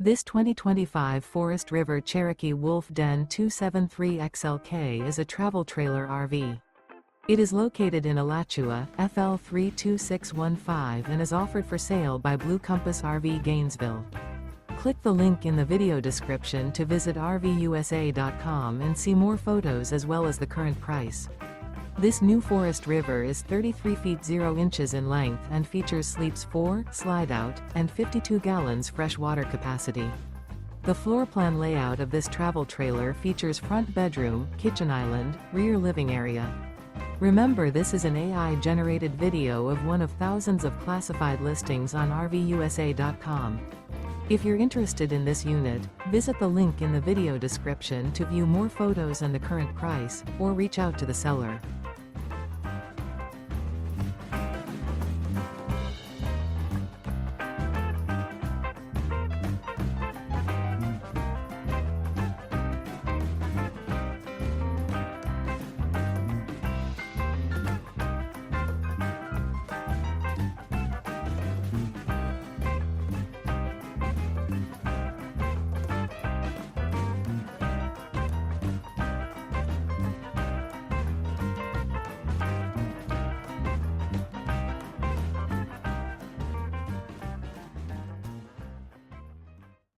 This 2025 Forest River Cherokee Wolf Den 273XLK is a travel trailer RV. It is located in Alachua, FL 32615 and is offered for sale by Blue Compass RV Gainesville. Click the link in the video description to visit RVUSA.com and see more photos as well as the current price. This new Forest River is 33 feet 0 inches in length and features sleeps 4, Slideout, and 52 gallons fresh water capacity. The floor plan layout of this travel trailer features front bedroom, kitchen island, rear living area. Remember, this is an AI-generated video of one of thousands of classified listings on RVUSA.com. If you're interested in this unit, visit the link in the video description to view more photos and the current price, or reach out to the seller.